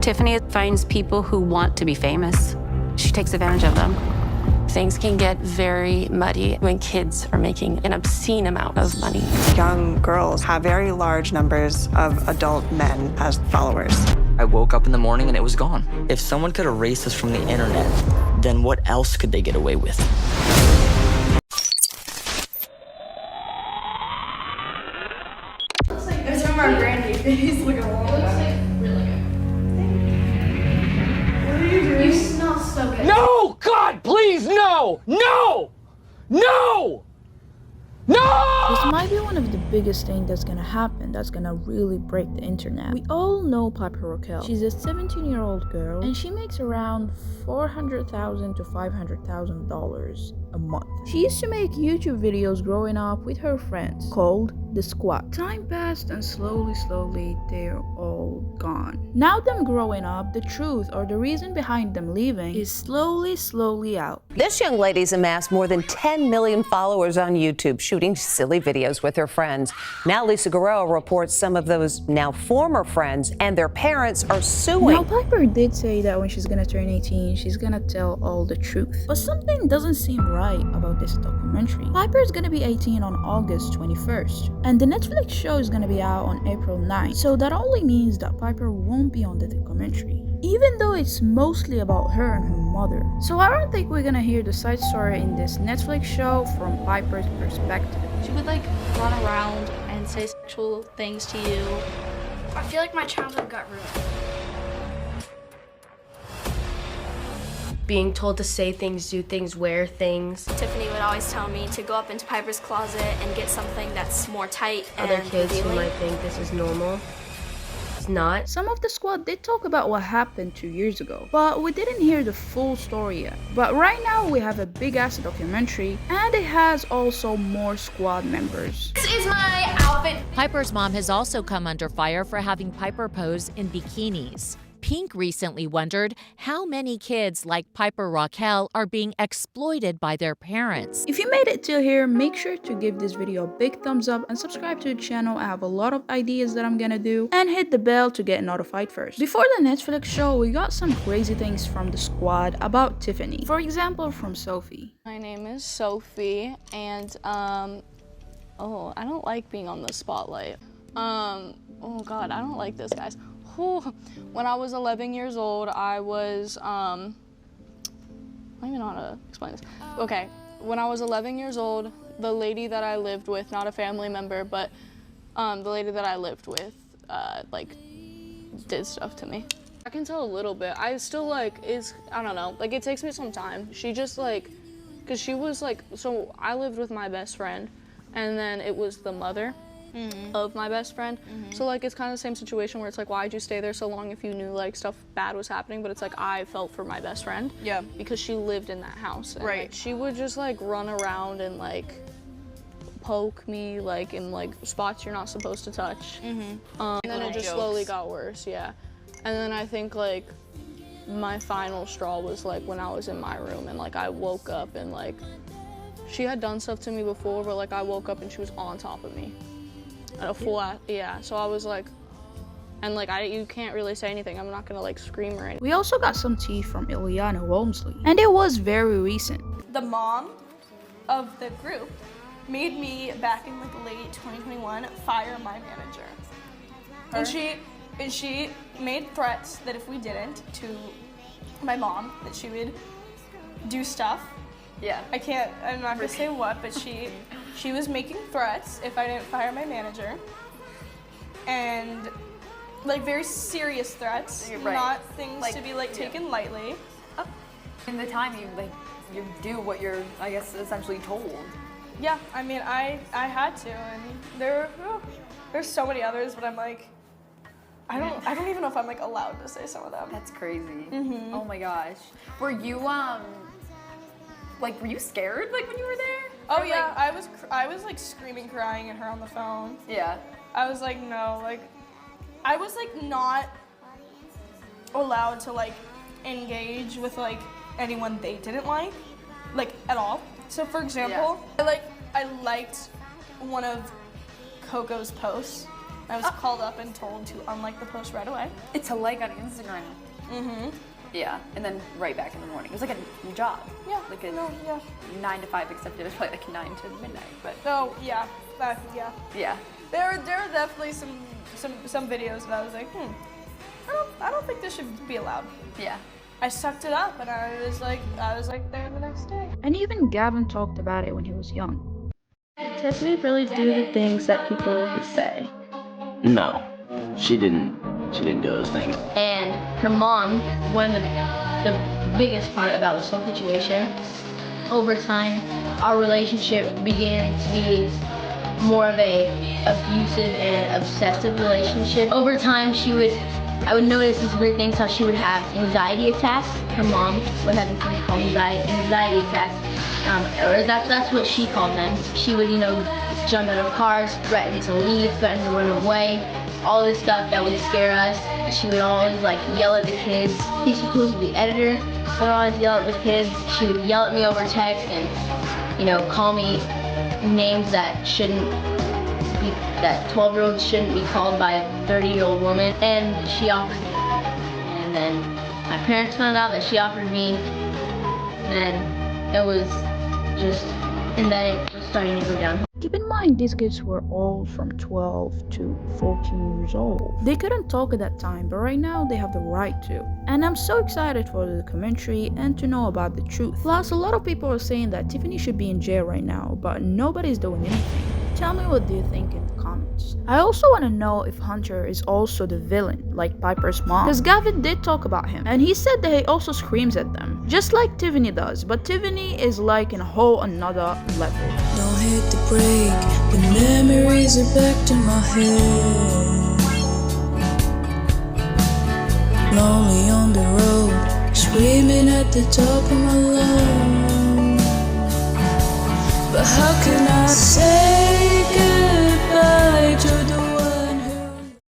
Tiffany finds people who want to be famous. She takes advantage of them. Things can get very muddy when kids are making an obscene amount of money. Young girls have very large numbers of adult men as followers. I woke up in the morning and it was gone. If someone could erase us from the internet, then what else could they get away with? It's from our Brandy face. Look at all of that. Really good. What are you doing? You smell so good. No! God, please, no! No! No! No! This might be one of the biggest things that's gonna happen, that's gonna really break the internet. We all know Piper Raquel. She's a 17-year-old girl and she makes around $400,000 to $500,000 a month. She used to make YouTube videos growing up with her friends called The Squad. Time passed and slowly they're all gone. Now them growing up, the truth or the reason behind them leaving is slowly out. This young lady's amassed more than 10 million followers on YouTube, shooting silly videos with her friends. Now Lisa Guerrero reports some of those now former friends and their parents are suing. Now Piper did say that when she's gonna turn 18, she's gonna tell all the truth. But something doesn't seem right about this documentary. Piper is gonna be 18 on August 21st, and the Netflix show is gonna be out on April 9th. So that only means that Piper won't be on the documentary, even though it's mostly about her and her mother. So I don't think we're gonna hear the side story in this Netflix show from Piper's perspective. She would like run around and say sexual things to you. I feel like my childhood got ruined. Being told to say things, do things, wear things. Tiffany would always tell me to go up into Piper's closet and get something that's more tight and Other kids who revealing. might think this is normal. It's not. Some of the squad did talk about what happened 2 years ago, but we didn't hear the full story yet. But right now we have a big ass documentary and it has also more squad members. This is my outfit. Piper's mom has also come under fire for having Piper pose in bikinis. Pink recently wondered how many kids like Piper Raquel are being exploited by their parents. If you made it till here, make sure to give this video a big thumbs up and subscribe to the channel. I have a lot of ideas that I'm gonna do, and hit the bell to get notified first. Before the Netflix show, we got some crazy things from the squad about Tiffany. For example, from Sophie. My name is Sophie, and I don't like being on the spotlight. Oh God, I don't like this, guys. When I was 11 years old, I was, I don't even know how to explain this. Okay, when I was 11 years old, the lady that I lived with, not a family member, but the lady that I lived with, like, did stuff to me. I can tell a little bit. I still, like, I don't know, like, it takes me some time. She just, like, because she was, like, so I lived with my best friend, and then it was the mother of my best friend. So like it's kind of the same situation where it's like, why'd you stay there so long if you knew like stuff bad was happening? But it's like I felt for my best friend. Yeah. Because she lived in that house. And, right. Like, she would just like run around and like poke me like in like spots you're not supposed to touch. And then it just slowly got worse. Yeah. And then I think like my final straw was like when I was in my room and like I woke up and like she had done stuff to me before, but like I woke up and she was on top of me. A full yeah, so I was like, and like you can't really say anything. I'm not gonna like scream or anything. We also got some tea from Ileana Walmsley, and it was very recent. The mom of the group made me back in like late 2021 fire my manager. And she made threats that if we didn't to my mom, that she would do stuff. Yeah. I'm not gonna say what, but she was making threats if I didn't fire my manager. And like very serious threats, not things like, to be like taken lightly. In the time you do what you're, I guess, essentially told. Yeah, I mean I had to, and there's so many others, but I'm like I don't even know if I'm like allowed to say some of them. That's crazy. Oh my gosh. Were you were you scared like when you were there? Oh yeah, I was like screaming, crying at her on the phone. Yeah. I was like, no, like, I was like not allowed to like engage with like anyone they didn't like at all. So for example, I liked one of Coco's posts, I was called up and told to unlike the post right away. It's a like on Instagram. Mm-hmm. Yeah, and then right back in the morning. It was like a job. Yeah. Like a No, yeah. 9 to 5, except it was probably like 9 to midnight. But Oh yeah. Yeah. yeah. There are definitely some videos that I was like, I don't think this should be allowed. Yeah. I sucked it up and I was like there the next day. And even Gavin talked about it when he was young. Tiffany really do the things that people say. No, she didn't do those things. And her mom, one of the biggest part about this whole situation, over time, our relationship began to be more of a abusive and obsessive relationship. Over time, I would notice these weird things, how she would have anxiety attacks. Her mom would have these things called anxiety attacks. Or that's what she called them. She would, jump out of cars, threaten to leave, threaten to run away, all this stuff that would scare us. She would always yell at the kids. She's supposed to be editor, but always yell at the kids. She would yell at me over text and, call me names that that 12-year-olds shouldn't be called by a 30-year-old woman. And she offered me. And then my parents found out that she offered me. And it was just, and then it was starting to go down. Keep in mind, these kids were all from 12 to 14 years old. They couldn't talk at that time, but right now they have the right to. And I'm so excited for the documentary and to know about the truth. Plus, a lot of people are saying that Tiffany should be in jail right now, but nobody's doing anything. Tell me what do you think in the comments. I also want to know if Hunter is also the villain, like Piper's mom. Because Gavin did talk about him, and he said that he also screams at them, just like Tiffany does, but Tiffany is like in a whole another level. Don't hit the brake, the memories are back to my head. Lonely on the road, screaming at the top of my lungs. But how can I say